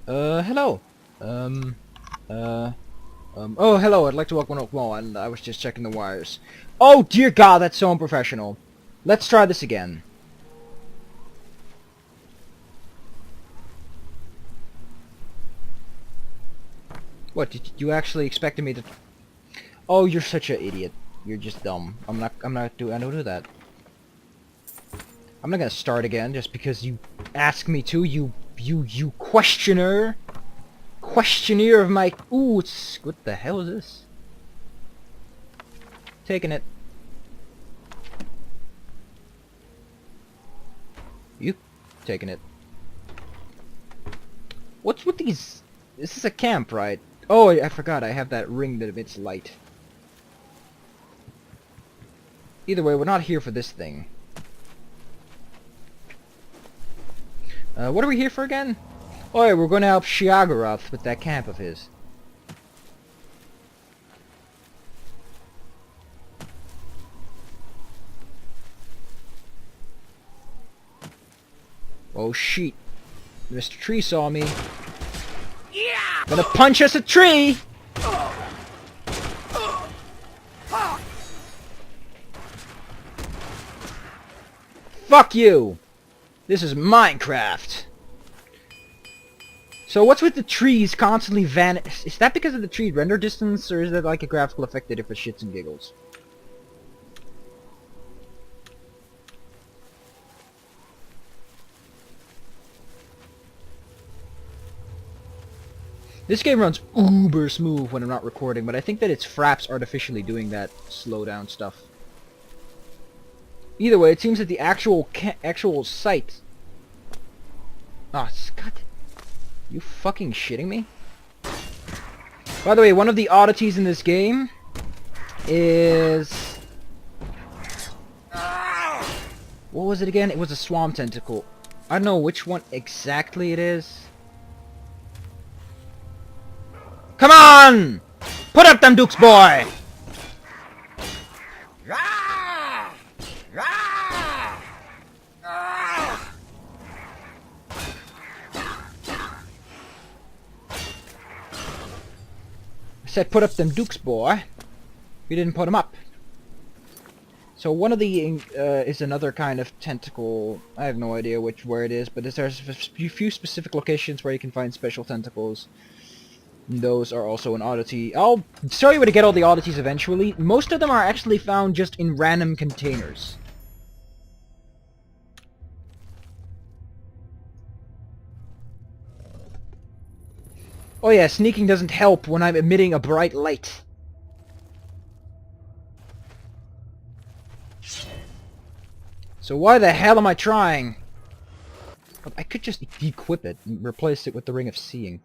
Hello. Um, oh, hello, I'd like to welcome up more, and I was just checking the wires. Oh, dear God, that's so unprofessional. Let's try this again. What, did you actually expected me to... Oh, you're such an idiot. You're just dumb. I don't do that. I'm not gonna start again just because you ask me to, you questioner. Questionnaire of my... Ooh, what the hell is this? Taking it. You taking it. What's with these... This is a camp, right? Oh, I forgot, I have that ring that emits light. Either way, we're not here for this thing. What are we here for again? Oh yeah, we're going to help Shiagaroth with that camp of his. Oh shit. Mr. Tree saw me. Yeah! Gonna punch us a tree! Fuck you! This is Minecraft! So what's with the trees constantly vanish? Is that because of the tree render distance, or is that like a graphical effect that for shits and giggles? This game runs uber smooth when I'm not recording, but I think that it's Fraps artificially doing that slowdown stuff. Either way, it seems that the actual site... Oh, God. You fucking shitting me? By the way, one of the oddities in this game is... What was it again? It was a swamp tentacle. I don't know which one exactly it is. Come on! Put up them dukes, boy! I said put up them dukes, boy. You didn't put them up. So one of the is another kind of tentacle. I have no idea where it is, but there's a few specific locations where you can find special tentacles. And those are also an oddity. I'll show you where to get all the oddities eventually. Most of them are actually found just in random containers. Oh yeah, sneaking doesn't help when I'm emitting a bright light. So why the hell am I trying? I could just equip it and replace it with the Ring of Seeing.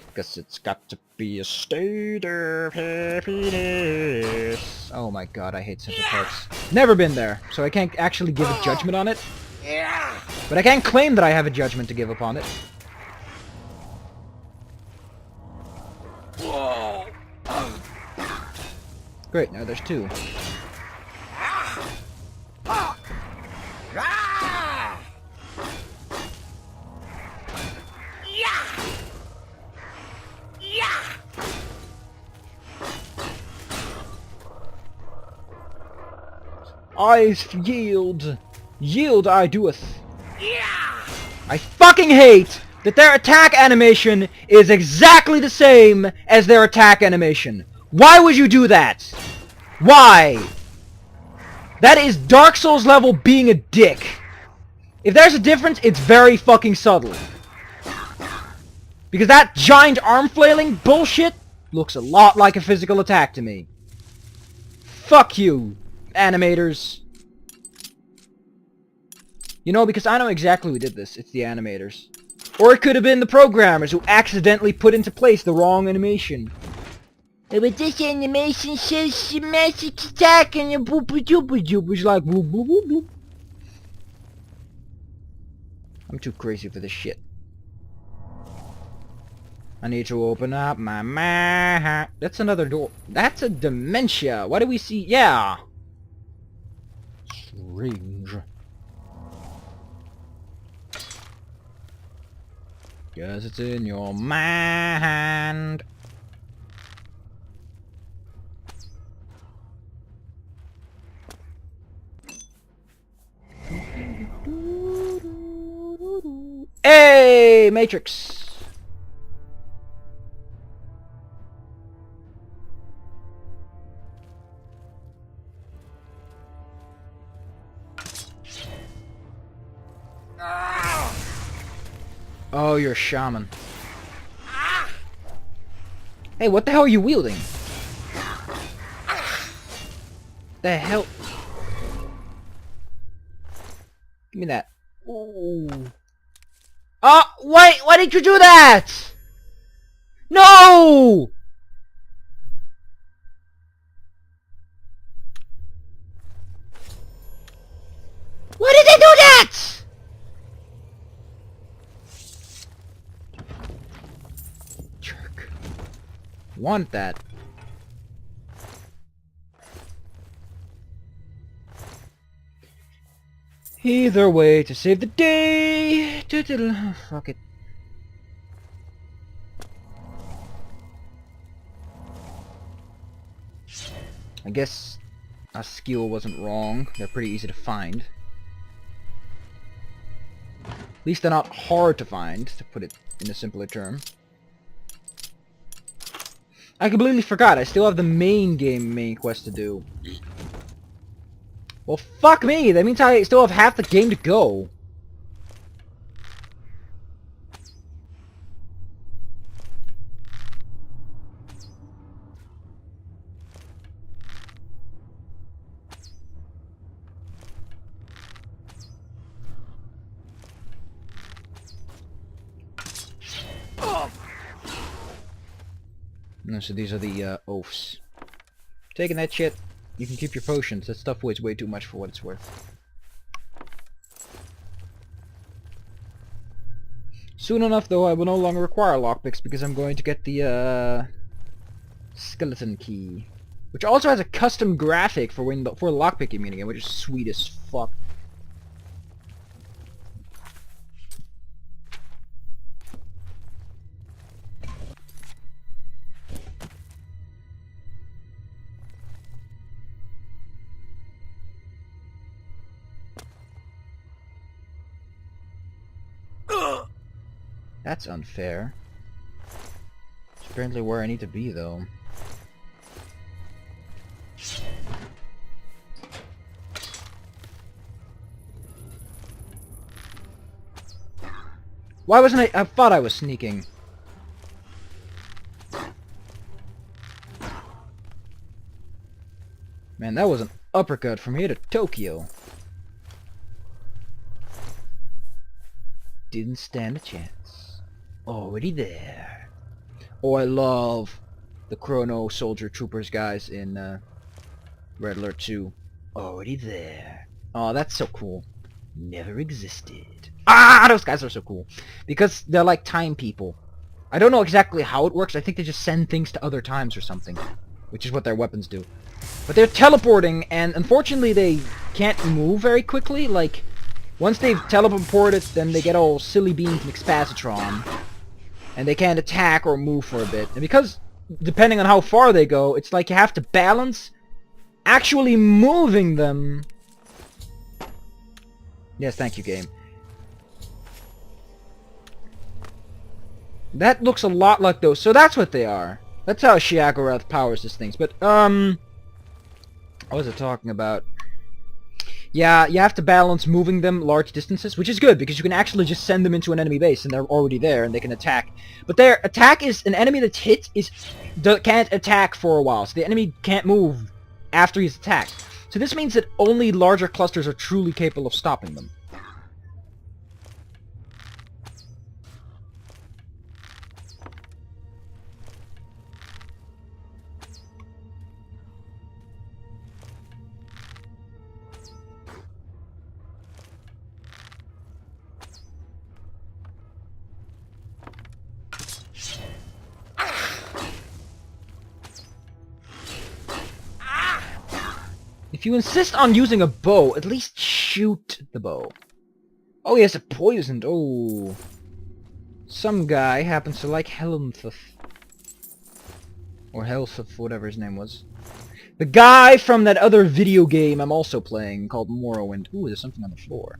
Because it's got to be a state of happiness. Oh my god, I hate Central Parks. Never been there, so I can't actually give a judgment on it. But I can't claim that I have a judgment to give upon it. Great, now there's two. I yield. Yield I doeth. I fucking hate that their attack animation is exactly the same as their attack animation. Why would you do that? Why? That is Dark Souls level being a dick. If there's a difference, it's very fucking subtle. Because that giant arm flailing bullshit looks a lot like a physical attack to me. Fuck you, animators. You know, because I know exactly who did this. It's the animators. Or it could have been the programmers who accidentally put into place the wrong animation. But this animation says magic attack and you boop doop doop. It's like boop boop boop boop. I'm too crazy for this shit. I need to open up my mind. That's another door. That's a dementia. What do we see? Yeah. Strange. Guess it's in your mind. Hey, Matrix! Oh, you're a shaman. Hey, what the hell are you wielding? The hell? Give me that. Ooh. Oh, wait! Why did you do that? No! Why did they do that? Jerk. Want that. Either way, to save the day. Fuck it. I guess a skill wasn't wrong. They're pretty easy to find. At least they're not hard to find, to put it in a simpler term. I completely forgot. I still have the main quest to do. Well, fuck me! That means I still have half the game to go. No, so these are the oafs. Taking that shit. You can keep your potions. That stuff weighs way too much for what it's worth. Soon enough, though, I will no longer require lockpicks because I'm going to get the skeleton key, which also has a custom graphic for lockpicking minigame, which is sweet as fuck. That's unfair. It's apparently where I need to be, though. Why wasn't I thought I was sneaking. Man, that was an uppercut from here to Tokyo. Didn't stand a chance. Already there. Oh, I love the Chrono Soldier Troopers guys in Red Alert 2. Already there. Oh, that's so cool. Never existed. Ah, those guys are so cool. Because they're like time people. I don't know exactly how it works. I think they just send things to other times or something. Which is what their weapons do. But they're teleporting, and unfortunately they can't move very quickly. Like, once they've teleported, then they get all silly beans and Expazitron. And they can't attack or move for a bit. And because, depending on how far they go, it's like you have to balance actually moving them. Yes, thank you, game. That looks a lot like those. So that's what they are. That's how Shiagorath powers his things. But, what was it talking about? Yeah, you have to balance moving them large distances, which is good, because you can actually just send them into an enemy base, and they're already there, and they can attack. But their attack is, an enemy that's hit can't attack for a while, so the enemy can't move after he's attacked. So this means that only larger clusters are truly capable of stopping them. If you insist on using a bow, at least shoot the bow. Oh, yes, it poisoned. Oh. Some guy happens to like Helmthus. Or Helseth, whatever his name was. The guy from that other video game I'm also playing called Morrowind. Ooh, there's something on the floor.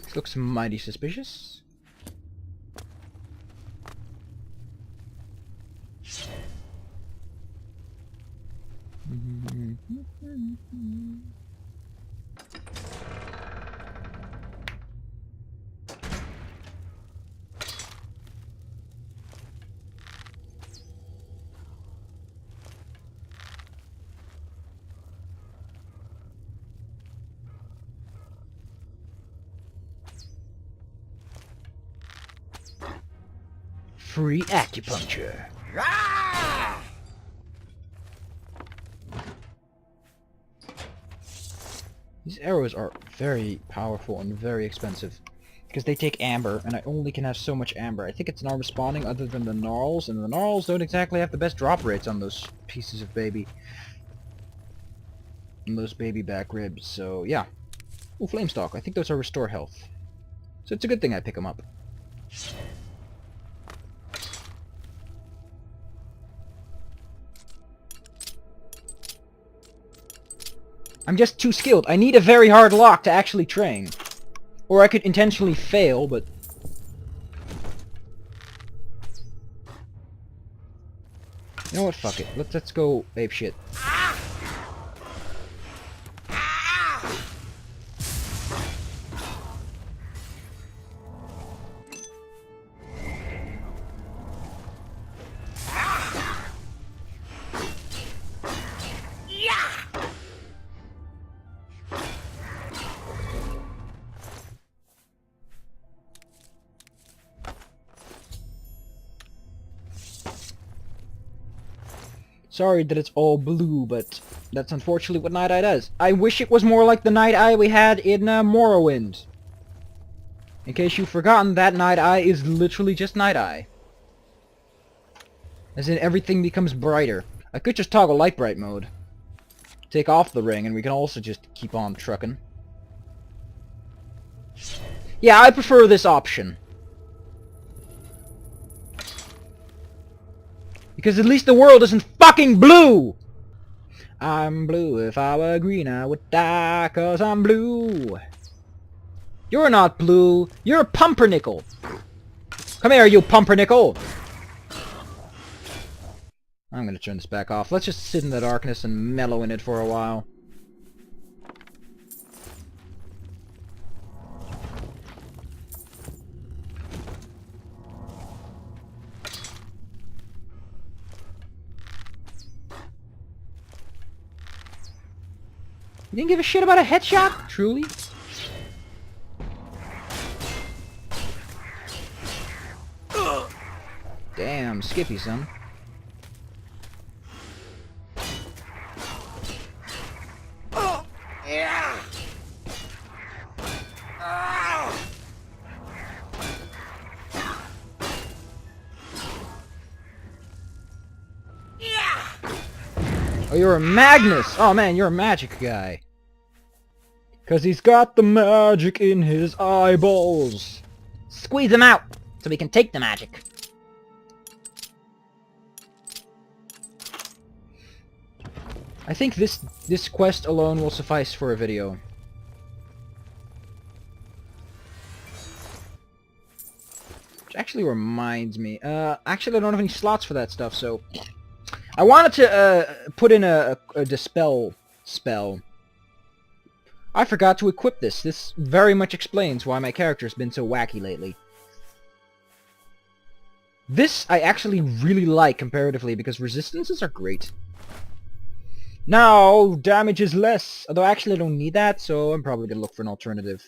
This looks mighty suspicious. Free acupuncture. These arrows are very powerful and very expensive. Because they take amber, and I only can have so much amber. I think it's non-respawning other than the gnarls, and the gnarls don't exactly have the best drop rates on those pieces of baby. And those baby back ribs, so yeah. Ooh, Flamestalk. I think those are restore health. So it's a good thing I pick them up. I'm just too skilled. I need a very hard lock to actually train. Or I could intentionally fail, but... You know what? Fuck it. Let's go apeshit. Sorry that it's all blue, but that's unfortunately what Night Eye does. I wish it was more like the Night Eye we had in Morrowind. In case you've forgotten, that Night Eye is literally just Night Eye. As in, everything becomes brighter. I could just toggle light bright mode. Take off the ring, and we can also just keep on trucking. Yeah, I prefer this option. Because at least the world isn't fucking blue! I'm blue. If I were green, I would die, 'cause I'm blue. You're not blue. You're pumpernickel. Come here, you pumpernickel! I'm gonna turn this back off. Let's just sit in the darkness and mellow in it for a while. You didn't give a shit about a headshot? Truly? Damn, Skippy, son. Oh, you're a Magnus! Oh man, you're a magic guy. 'Cause he's got the magic in his eyeballs. Squeeze him out, so we can take the magic. I think this quest alone will suffice for a video. Which actually reminds me, actually I don't have any slots for that stuff, so... I wanted to, put in a dispel spell. I forgot to equip this. This very much explains why my character's been so wacky lately. This I actually really like comparatively because resistances are great. Now, damage is less. Although actually I don't need that, so I'm probably gonna look for an alternative.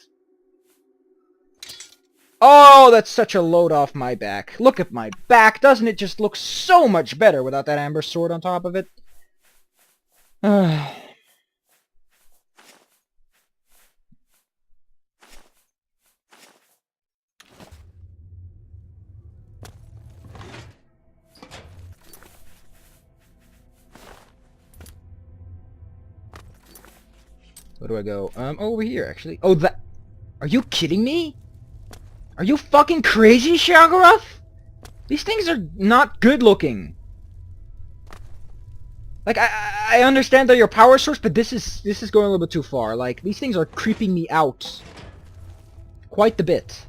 Oh, that's such a load off my back. Look at my back. Doesn't it just look so much better without that amber sword on top of it? Where do I go? Over here, actually. Oh, that... Are you kidding me? Are you fucking crazy, Shagoroth? These things are not good looking. Like, I understand they're your power source, but this is going a little bit too far. Like, these things are creeping me out. Quite the bit.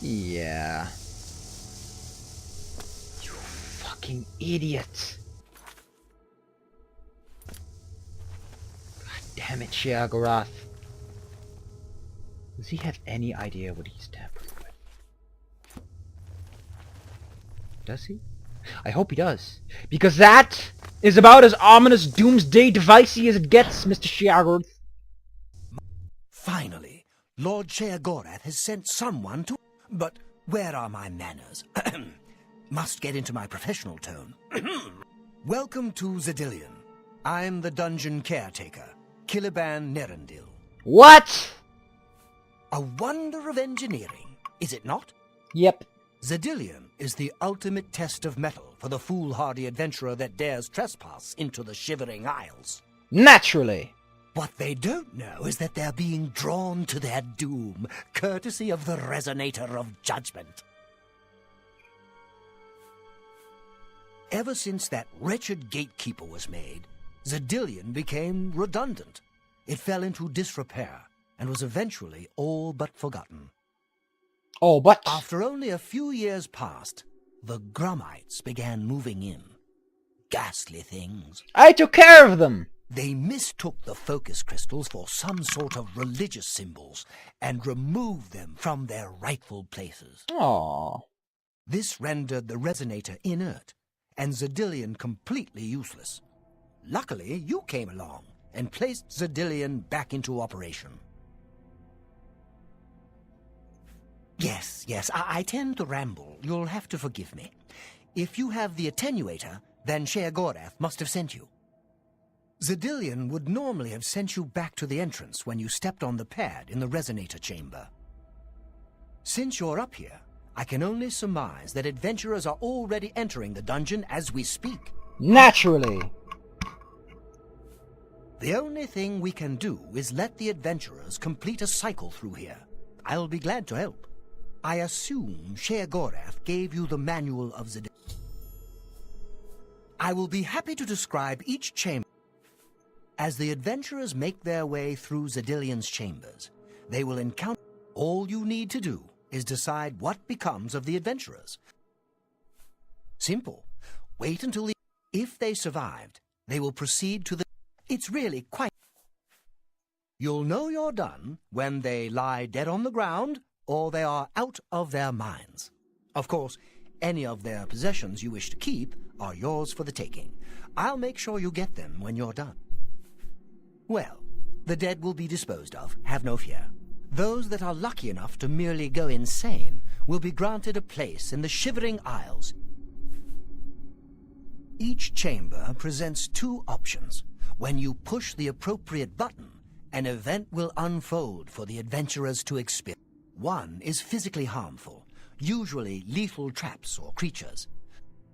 Yeah. You fucking idiot. God damn it, Shagoroth. Does he have any idea what he's tampering with? Does he? I hope he does. Because that is about as ominous doomsday devicey as it gets, Mr. Shagoroth. Finally, Lord Sheogorath has sent someone to... But where are my manners? Must get into my professional tone. Welcome to Zedillion. I'm the dungeon caretaker, Caliban Nerendil. What? A wonder of engineering, is it not? Yep. Zedillion is the ultimate test of mettle for the foolhardy adventurer that dares trespass into the Shivering Isles. Naturally. What they don't know is that they're being drawn to their doom, courtesy of the Resonator of Judgment. Ever since that wretched gatekeeper was made, Zedillion became redundant. It fell into disrepair, and was eventually all but forgotten. Oh, but... After only a few years passed, the Grummites began moving in. Ghastly things. I took care of them! They mistook the focus crystals for some sort of religious symbols and removed them from their rightful places. Aww. This rendered the Resonator inert and Zedillion completely useless. Luckily, you came along and placed Zedillion back into operation. Yes, I tend to ramble. You'll have to forgive me. If you have the attenuator, then Sheogorath must have sent you. Zedillion would normally have sent you back to the entrance when you stepped on the pad in the Resonator chamber. Since you're up here, I can only surmise that adventurers are already entering the dungeon as we speak. Naturally. The only thing we can do is let the adventurers complete a cycle through here. I'll be glad to help. I assume Sheogorath gave you the manual of Zedillion. I will be happy to describe each chamber. As the adventurers make their way through Zedillion's chambers, they will encounter... All you need to do is decide what becomes of the adventurers. Simple. Wait until the... If they survived, they will proceed to the... It's really quite... You'll know you're done when they lie dead on the ground or they are out of their minds. Of course, any of their possessions you wish to keep are yours for the taking. I'll make sure you get them when you're done. Well, the dead will be disposed of, have no fear. Those that are lucky enough to merely go insane will be granted a place in the Shivering Isles. Each chamber presents two options. When you push the appropriate button, an event will unfold for the adventurers to experience. One is physically harmful, usually lethal traps or creatures.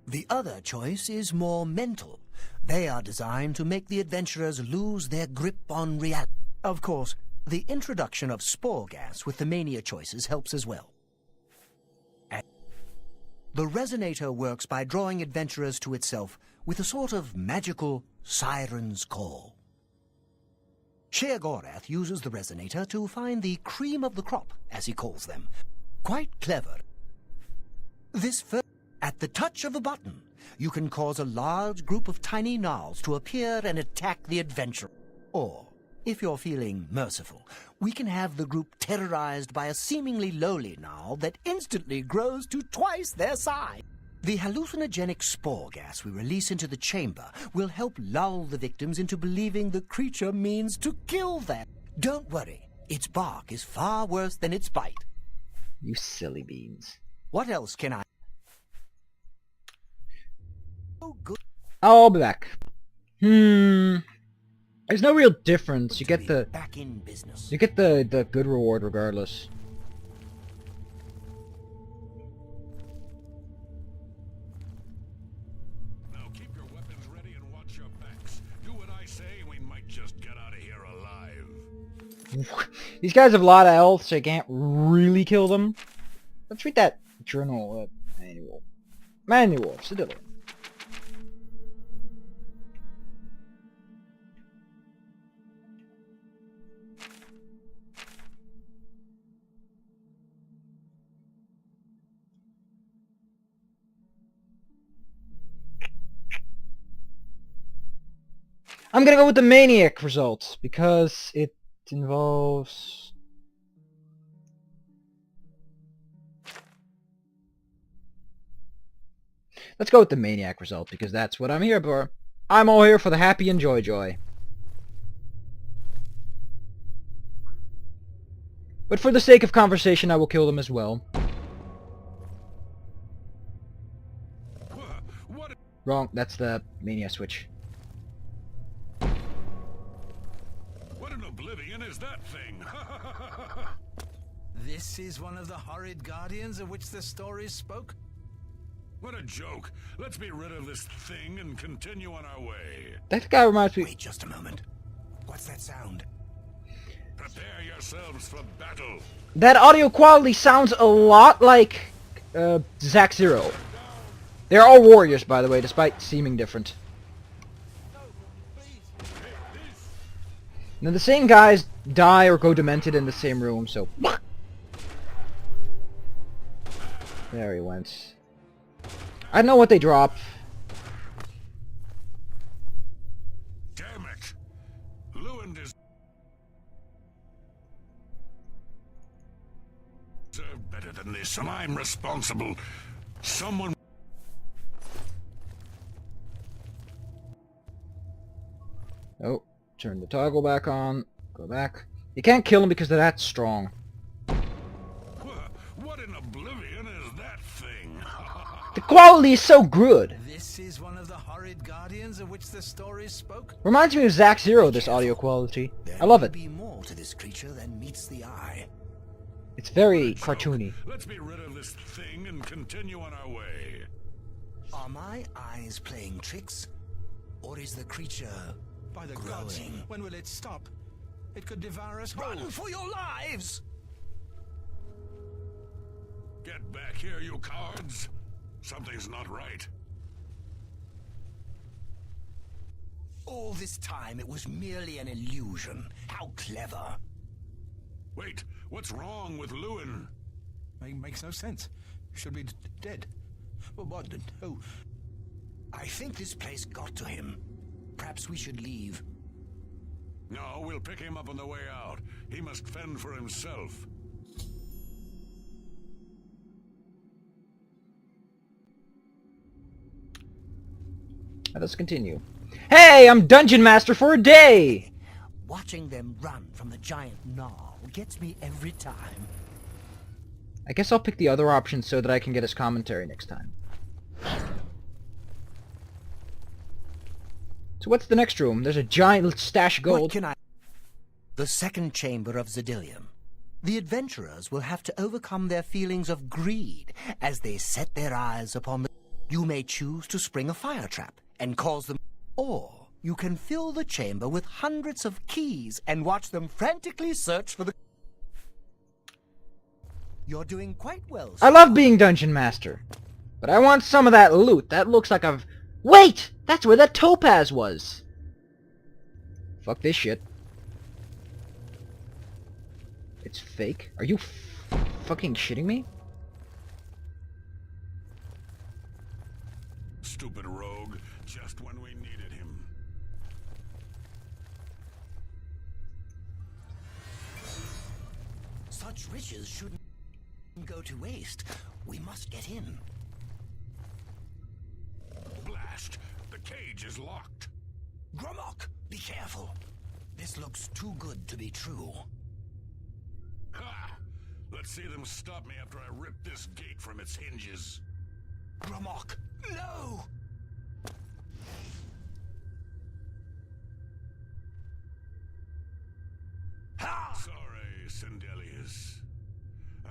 The other choice is more mental. They are designed to make the adventurers lose their grip on reality. Of course, the introduction of spore gas with the mania choices helps as well. The Resonator works by drawing adventurers to itself with a sort of magical siren's call. Sheogorath uses the Resonator to find the cream of the crop, as he calls them. Quite clever. At the touch of a button, you can cause a large group of tiny gnarls to appear and attack the adventurer. Or, if you're feeling merciful, we can have the group terrorized by a seemingly lowly gnarl that instantly grows to twice their size. The hallucinogenic spore gas we release into the chamber will help lull the victims into believing the creature means to kill them. Don't worry, its bark is far worse than its bite. You silly beans. What else can I... Oh, good. I'll be back. There's no real difference. You get the back in business. you get the good reward regardless. Now keep your weapons ready and watch your backs. Do what I say, and we might just get out of here alive. These guys have a lot of health, so you can't really kill them. Let's read that journal manual. Manual of Civilian. I'm gonna go with the Maniac results because it involves... Let's go with the Maniac result because that's what I'm here for. I'm all here for the happy and joy. But for the sake of conversation, I will kill them as well. What? Wrong, that's the Mania switch. What in Oblivion is that thing? This is one of the horrid guardians of which the stories spoke? What a joke. Let's be rid of this thing and continue on our way. That guy reminds me... Wait just a moment. What's that sound? Prepare yourselves for battle. That audio quality sounds a lot like Zack Zero. They're all warriors, by the way, despite seeming different. Now the same guys die or go demented in the same room, so... There he went. I don't know what they drop. Damn it. Lewin deserved better than this, and I'm responsible. Someone... Oh, turn the toggle back on. Go back. You can't kill him because they're that strong. What in Oblivion is that thing? The quality is so good. This is one of the horrid guardians of which the stories spoke? Reminds me of Zack Zero, this audio quality. I love it. There may be more to this creature than meets the eye. It's very cartoony. Let's be rid of this thing and continue on our way. Are my eyes playing tricks? Or is the creature By the growing? gods, when will it stop? It could devour us Run whole. for your lives! Get back here, you cowards. Something's not right. All this time it was merely an illusion. How clever. Wait, what's wrong with Lewin? Makes no sense. Should be dead. Well, what? Oh, I think this place got to him. Perhaps we should leave. No, we'll pick him up on the way out. He must fend for himself. Let us continue. Hey, I'm Dungeon Master for a day! Watching them run from the giant gnaw gets me every time. I guess I'll pick the other option so that I can get his commentary next time. So what's the next room? There's a giant stash of What gold. can I... The second chamber of Zedillium. The adventurers will have to overcome their feelings of greed as they set their eyes upon the... You may choose to spring a fire trap and cause them... Or you can fill the chamber with hundreds of keys and watch them frantically search for the... You're doing quite well, I love being Dungeon Master. But I want some of that loot. That looks like I've... Wait! That's where that topaz was! Fuck this shit. It's fake? Are you fucking shitting me? Stupid rogue, just when we needed him. Such riches shouldn't go to waste. We must get in. Blast! The cage is locked. Gromok, be careful. This looks too good to be true. Ha! Let's see them stop me after I rip this gate from its hinges. Gromok, no! Sindelius.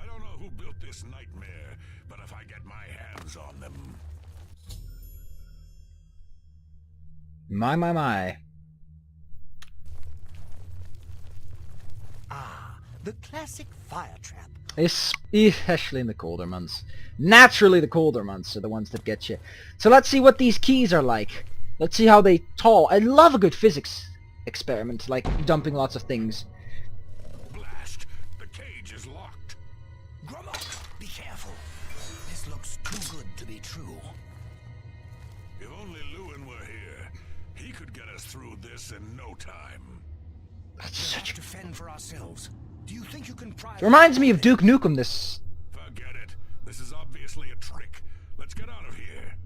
I don't know who built this nightmare, but if I get my hands on them... My. Ah, the classic fire trap. Especially in the colder months. Naturally, the colder months are the ones that get you. So let's see what these keys are like. Let's see how they tall. I love a good physics experiment, like dumping lots of things. Blast! The cage is locked. Gromok, be careful. This looks too good to be true. If only Lewin were here, he could get us through this in no time. We'll have to fend for ourselves. Do you think you can pry... It reminds me of Duke Nukem, this... Forget it. This is obviously a trick. Let's get out of here.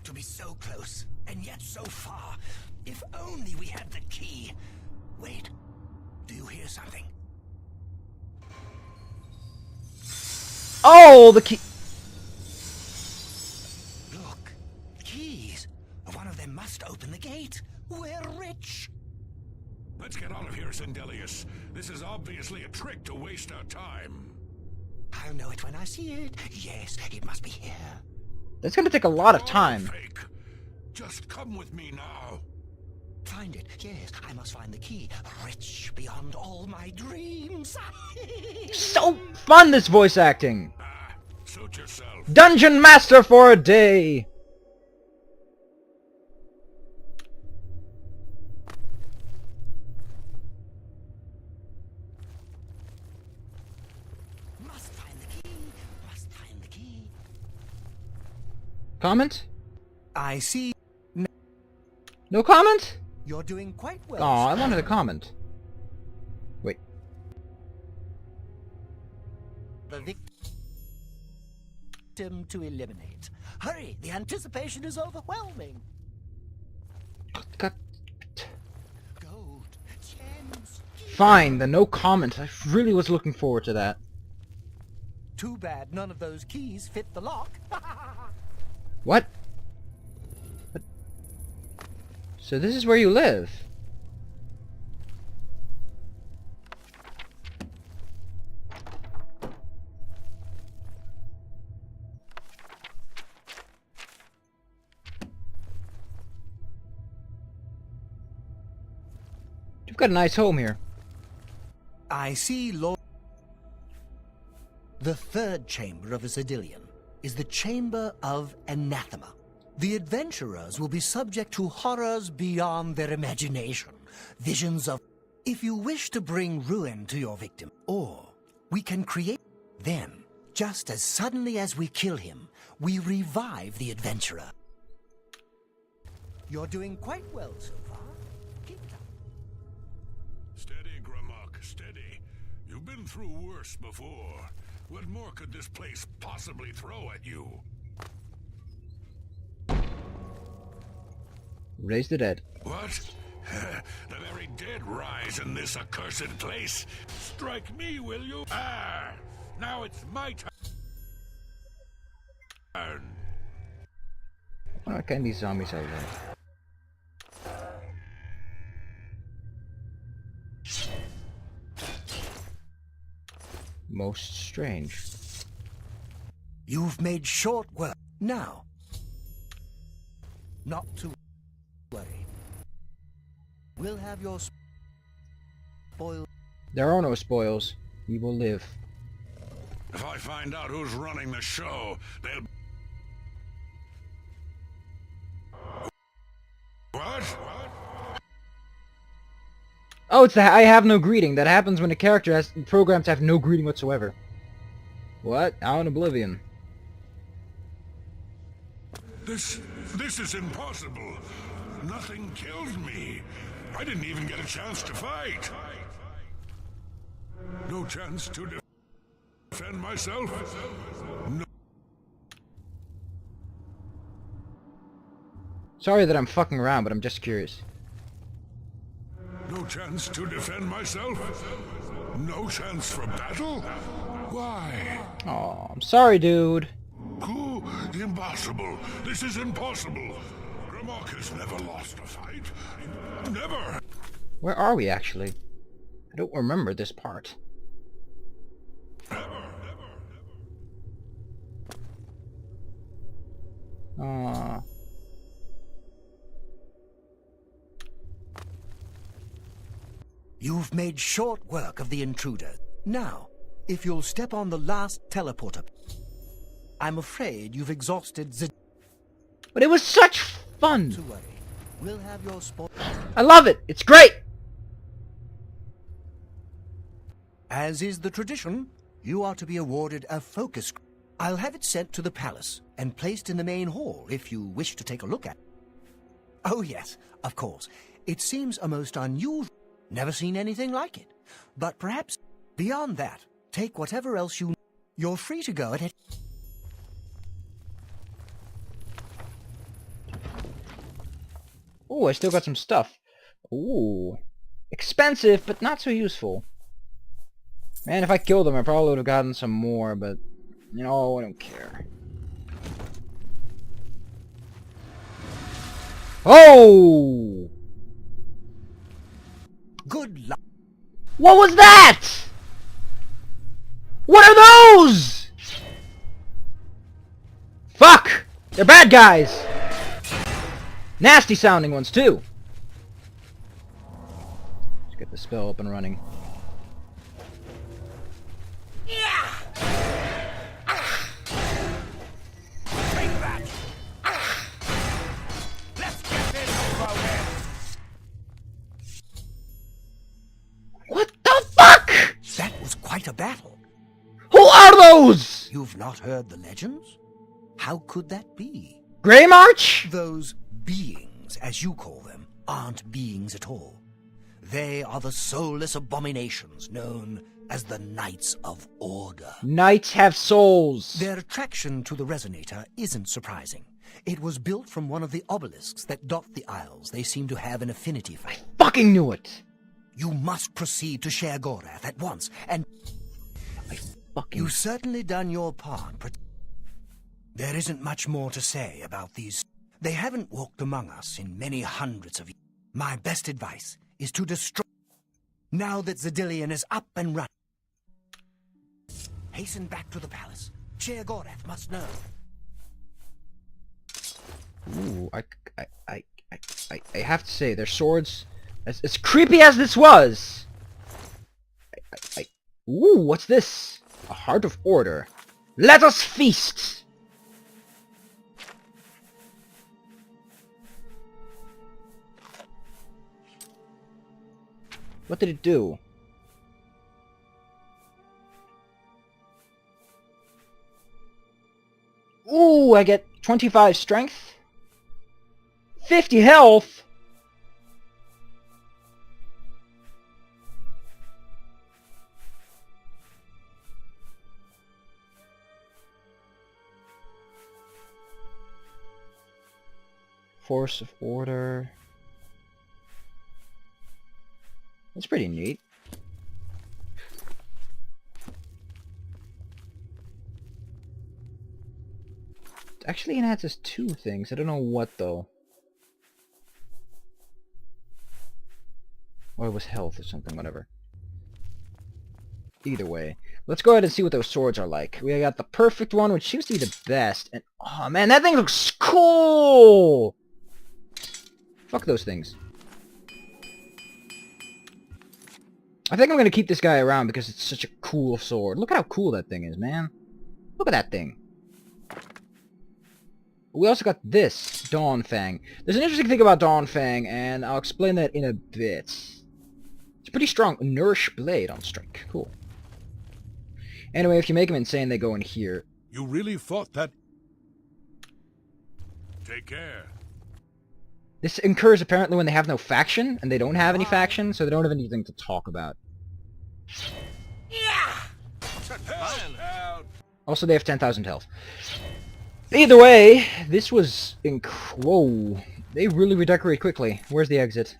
To be so close, and yet so far. If only we had the key. Wait. Do you hear something? Oh, the key... Look. Keys. One of them must open the gate. We're rich. Let's get out of here, Sindelius. This is obviously a trick to waste our time. I'll know it when I see it. Yes, it must be here. That's gonna take a lot of time. Fake. Just come with me now. Find it. Yes, I must find the key. Rich beyond all my dreams. So fun, this voice acting. Suit yourself. Dungeon Master for a day. Must find the key. Must find the key. Comment? I see. No comment? You're doing quite well. Aw, I wanted a comment. Wait. The victim to eliminate. Hurry, the anticipation is overwhelming. Got... Gold, gems. Fine, the no comment. I really was looking forward to that. Too bad none of those keys fit the lock. What? What? So this is where you live? You've got a nice home here. I see, Lord. The third chamber of a Zedillion is the Chamber of Anathema. The adventurers will be subject to horrors beyond their imagination. Visions of... If you wish to bring ruin to your victim, or we can create... Then, just as suddenly as we kill him, we revive the adventurer. You're doing quite well so far. Keep it up. Steady, Gromok, steady. You've been through worse before. What more could this place possibly throw at you? Raise the dead. What? The very dead rise in this accursed place. Strike me, will you? Ah! Now it's my turn. What kind of these zombies are there? Most strange. You've made short work. Now, not to worry. We'll have your spoil. There are no spoils. You will live. If I find out who's running the show, they'll... What? Oh, it's the I have no greeting. That happens when a character has programmed to have no greeting whatsoever. What? Out in Oblivion. This is impossible. Nothing killed me. I didn't even get a chance to fight. No chance to defend myself. No. Sorry that I'm fucking around, but I'm just curious. No chance to defend myself? No chance for battle? Why? Oh, I'm sorry, dude. Who? Impossible. This is impossible. Gromok has never lost a fight. Never. Where are we, actually? I don't remember this part. Aw. You've made short work of the intruder. Now, if you'll step on the last teleporter, I'm afraid you've exhausted the... But it was such fun! Not to worry. We'll have your sport... I love it! It's great! As is the tradition, you are to be awarded a focus. I'll have it sent to the palace and placed in the main hall if you wish to take a look at it. Oh yes, of course. It seems a most unusual... Never seen anything like it. But perhaps beyond that, take whatever else you... You're free to go at it. Ooh, I still got some stuff. Ooh. Expensive, but not so useful. Man, if I killed them, I probably would have gotten some more, but... You know, I don't care. Oh! Good luck. What was that? What are those? Fuck! They're bad guys! Nasty sounding ones, too! Let's get the spell up and running. What the fuck?! That was quite a battle. Who are those?! You've not heard the legends? How could that be? Grey March?! Those beings, as you call them, aren't beings at all. They are the soulless abominations known as the Knights of Order. Knights have souls! Their attraction to the resonator isn't surprising. It was built from one of the obelisks that dot the isles they seem to have an affinity for. Fucking knew it! You must proceed to Share Gorath at once, and... You've certainly done your part. There isn't much more to say about these. They haven't walked among us in many hundreds of years. My best advice is to destroy... Now that Zadillion is up and running. Hasten back to the palace. Share Gorath must know. Ooh, I have to say, their swords, as creepy as this was, ooh, what's this? A Heart of Order. Let us feast! What did it do? Ooh, I get 25 strength. 50 health? Force of Order. That's pretty neat. Actually, it adds us 2 things. I don't know what, though. Or it was health or something, whatever. Either way. Let's go ahead and see what those swords are like. We got the perfect one, which seems to be the best. And, oh man, that thing looks cool! Fuck those things. I think I'm gonna keep this guy around because it's such a cool sword. Look at how cool that thing is, man. Look at that thing. We also got this, Dawn Fang. There's an interesting thing about Dawn Fang, and I'll explain that in a bit. It's a pretty strong Nourish Blade on strike. Cool. Anyway, if you make them insane, they go in here. You really thought that... Take care. This occurs apparently when they have no faction, and they don't have any faction, so they don't have anything to talk about. Also, they have 10,000 health. Either way, this was whoa. They really redecorate quickly. Where's the exit?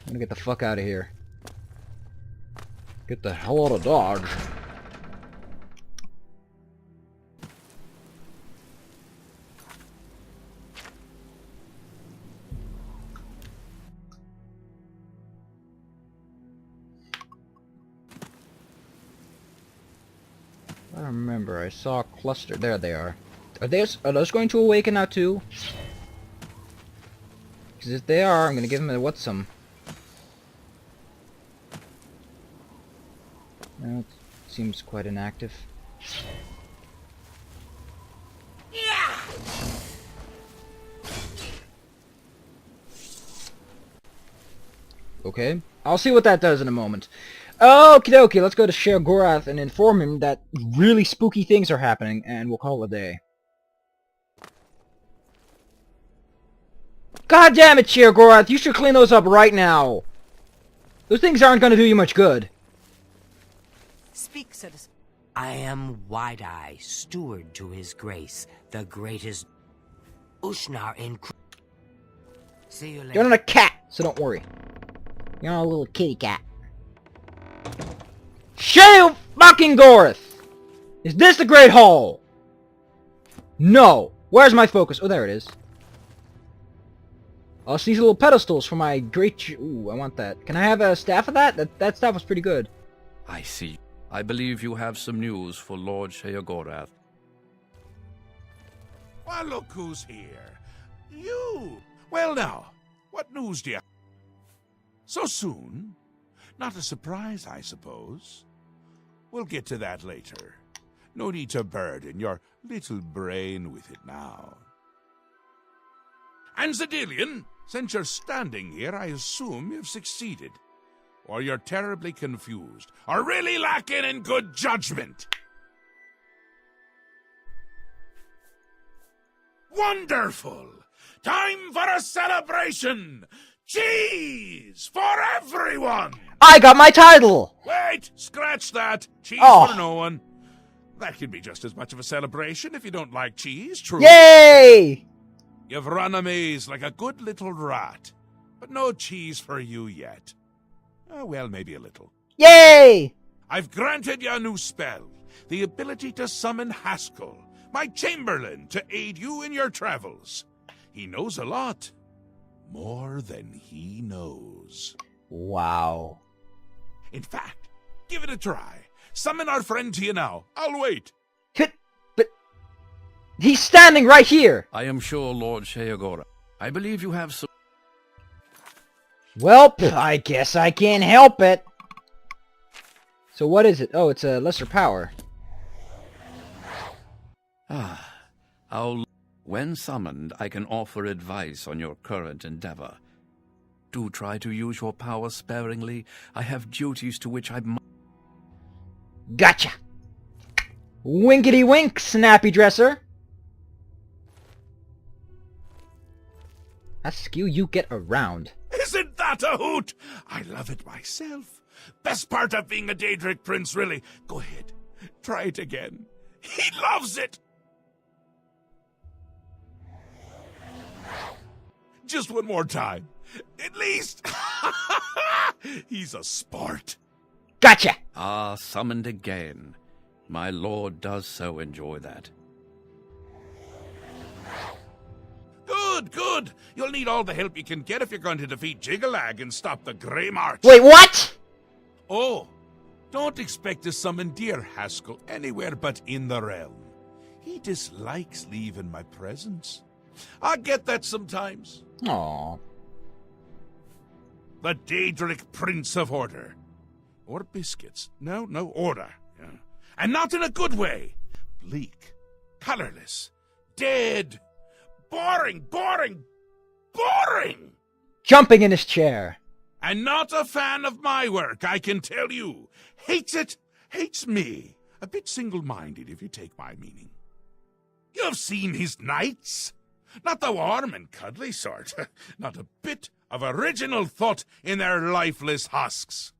I'm gonna get the fuck out of here. Get the hell out of Dodge. I remember, I saw a cluster. There they are. Are those going to awaken now too? Because if they are, I'm gonna give them a whatsome. No, it seems quite inactive. Okay, I'll see what that does in a moment. Okie dokie, let's go to Sheogorath and inform him that really spooky things are happening, and we'll call it a day. God damn it, Sheogorath, you should clean those up right now! Those things aren't gonna do you much good. Speak, citizen. I am Wide-Eye, steward to his grace, the greatest Ushnar in... See you later. You're not a cat, so don't worry. You're not a little kitty cat. Sheogorath! Is this the Great Hall? No! Where's my focus? Oh, there it is. Oh, it's these little pedestals for my great... Ooh, I want that. Can I have a staff of that? That staff was pretty good. I see. I believe you have some news for Lord Sheogorath. Well, look who's here. You! Well now, what news do you have? So soon? Not a surprise, I suppose. We'll get to that later. No need to burden your little brain with it now. And Zedilian, since you're standing here, I assume you've succeeded. Or you're terribly confused, or really lacking in good judgment. Wonderful! Time for a celebration! Cheese for everyone! I got my title! Wait! Scratch that! Cheese Oh. for no one. That can be just as much of a celebration if you don't like cheese, true? Yay! You've run a maze like a good little rat. But no cheese for you yet. Well, maybe a little. Yay! I've granted you a new spell. The ability to summon Haskell, my Chamberlain, to aid you in your travels. He knows a lot. More than he knows. Wow. In fact, give it a try. Summon our friend to you now. I'll wait. But... He's standing right here! I am sure, Lord Sheogorath. I believe you have some... Well, I guess I can't help it. So what is it? Oh, it's a lesser power. When summoned, I can offer advice on your current endeavor. Do try to use your power sparingly. I have duties to which I must... Gotcha! Winkety wink, snappy dresser! Askew, you get around. Isn't that a hoot? I love it myself. Best part of being a Daedric prince, really. Go ahead. Try it again. He loves it. Just one more time. At least. He's a sport. Gotcha! Ah, summoned again. My lord does so enjoy that. Good, good. You'll need all the help you can get if you're going to defeat Jiggalag and stop the Grey March. Wait, what?! Oh, don't expect to summon dear Haskell anywhere but in the realm. He dislikes leaving my presence. I get that sometimes. Aww. The Daedric Prince of Order. Or biscuits. No, order. Yeah. And not in a good way. Bleak. Colorless. Dead. Boring. Jumping in his chair. And not a fan of my work, I can tell you. Hates it, hates me. A bit single-minded, if you take my meaning. You've seen his knights. Not the warm and cuddly sort. Not a bit of original thought in their lifeless husks.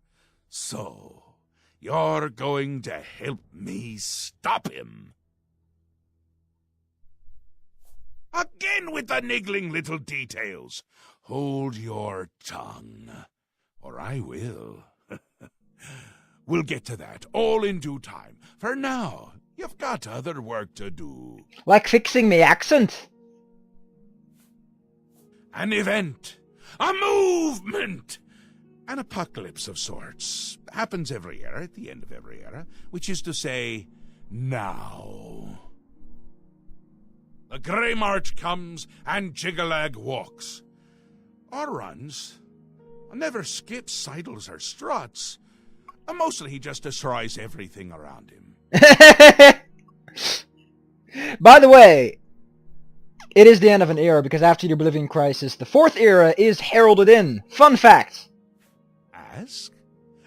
So, you're going to help me stop him. Again with the niggling little details. Hold your tongue, or I will. We'll get to that, all in due time. For now, you've got other work to do. Like fixing me accent? An event. A movement. An apocalypse of sorts. Happens every era, at the end of every era, which is to say, now. The Grey March comes and Jiggalag walks. Or runs. Never skips, sidles, or struts. Mostly he just destroys everything around him. By the way, it is the end of an era because after the Oblivion Crisis, the 4th era is heralded in. Fun fact. Ask?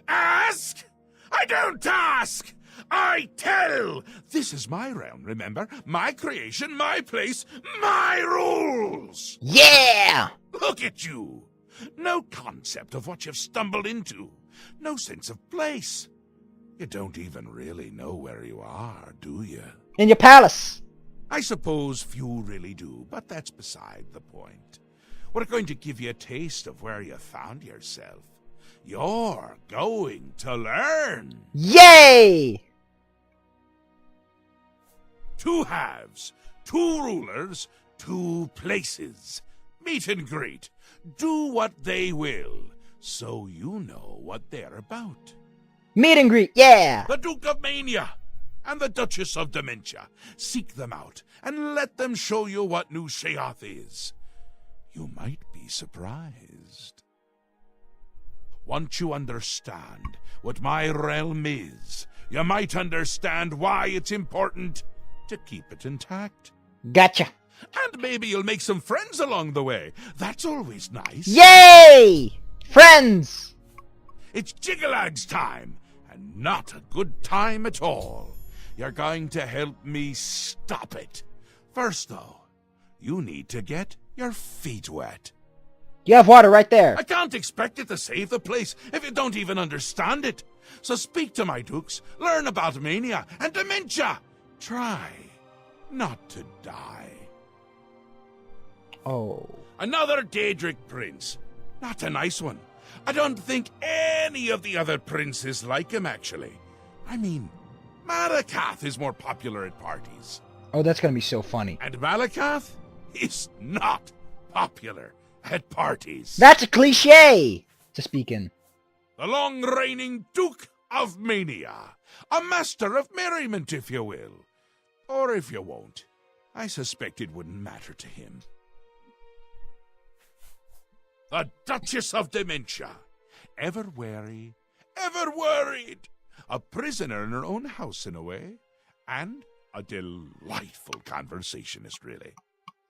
Ask? I don't ask! I tell! This is my realm, remember? My creation, my place, my rules! Yeah! Look at you! No concept of what you've stumbled into. No sense of place. You don't even really know where you are, do you? In your palace. I suppose few really do, but that's beside the point. We're going to give you a taste of where you found yourself. You're going to learn. Yay! 2 halves, 2 rulers, 2 places. Meet and greet. Do what they will, so you know what they're about. Meet and greet, yeah! The Duke of Mania and the Duchess of Dementia. Seek them out and let them show you what New Sheoth is. You might be surprised. Once you understand what my realm is, you might understand why it's important to keep it intact. Gotcha. And maybe you'll make some friends along the way. That's always nice. Yay! Friends! It's Jiggalag's time, and not a good time at all. You're going to help me stop it. First, though, you need to get your feet wet. You have water right there. I can't expect it to save the place if you don't even understand it. So speak to my dukes, learn about mania and dementia. Try not to die. Oh. Another Daedric prince. Not a nice one. I don't think any of the other princes like him, actually. I mean, Malakath is more popular at parties. Oh, that's gonna be so funny. And Malakath is not popular at parties. That's a cliche to speak in. The long-reigning Duke of Mania. A master of merriment, if you will. Or if you won't. I suspect it wouldn't matter to him. The Duchess of Dementia. Ever wary, ever worried. A prisoner in her own house, in a way. And a delightful conversationist, really.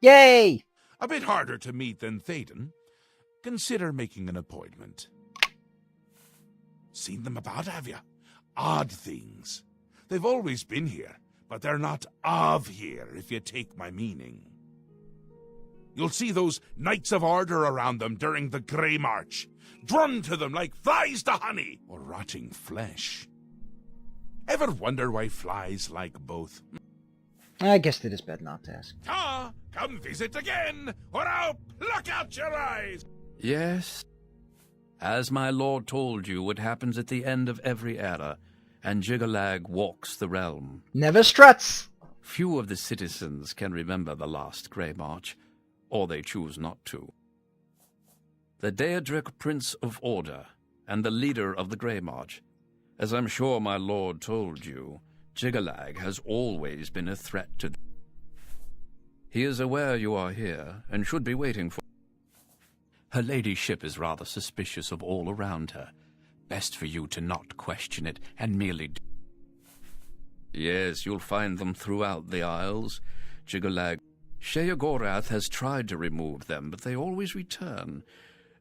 Yay! A bit harder to meet than Théoden. Consider making an appointment. Seen them about, have you? Odd things. They've always been here, but they're not of here, if you take my meaning. You'll see those Knights of Order around them during the Grey March, drawn to them like flies to honey or rotting flesh. Ever wonder why flies like both? I guess it is better not to ask. Ah, come visit again, or I'll pluck out your eyes! Yes. As my lord told you, it happens at the end of every era, and Jiggalag walks the realm. Never struts! Few of the citizens can remember the last Grey March, or they choose not to. The Daedric Prince of Order, and the leader of the Grey March. As I'm sure my lord told you, Jiggalag has always been a threat to them. He is aware you are here, and should be waiting for... Her ladyship is rather suspicious of all around her. Best for you to not question it, and merely... Yes, you'll find them throughout the Isles. Jiggalag... Sheogorath has tried to remove them, but they always return.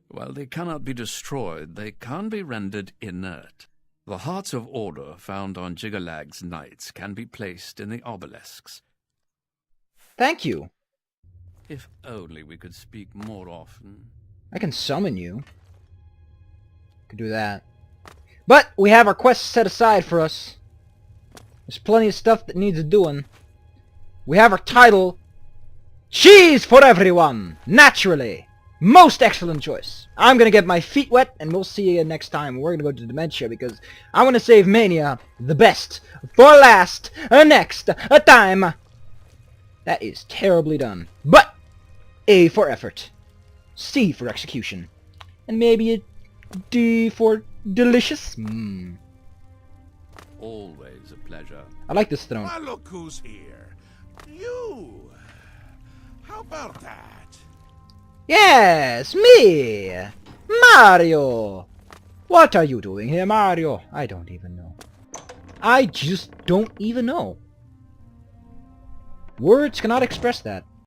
While they cannot be destroyed, they can be rendered inert. The Hearts of Order found on Jiggalag's knights can be placed in the obelisks. Thank you. If only we could speak more often. I can summon you. Could do that. But we have our quests set aside for us. There's plenty of stuff that needs doing. We have our title. Cheese for everyone! Naturally! Most excellent choice. I'm gonna get my feet wet, and we'll see you next time. We're gonna go to Dementia, because I want to save Mania the best for last next time. That is terribly done. But A for effort. C for execution. And maybe a D for delicious? Always a pleasure. I like this throne. Well, look who's here. You. about that? Yes, me! Mario! What are you doing here, Mario? I don't even know. I just don't even know. Words cannot express that.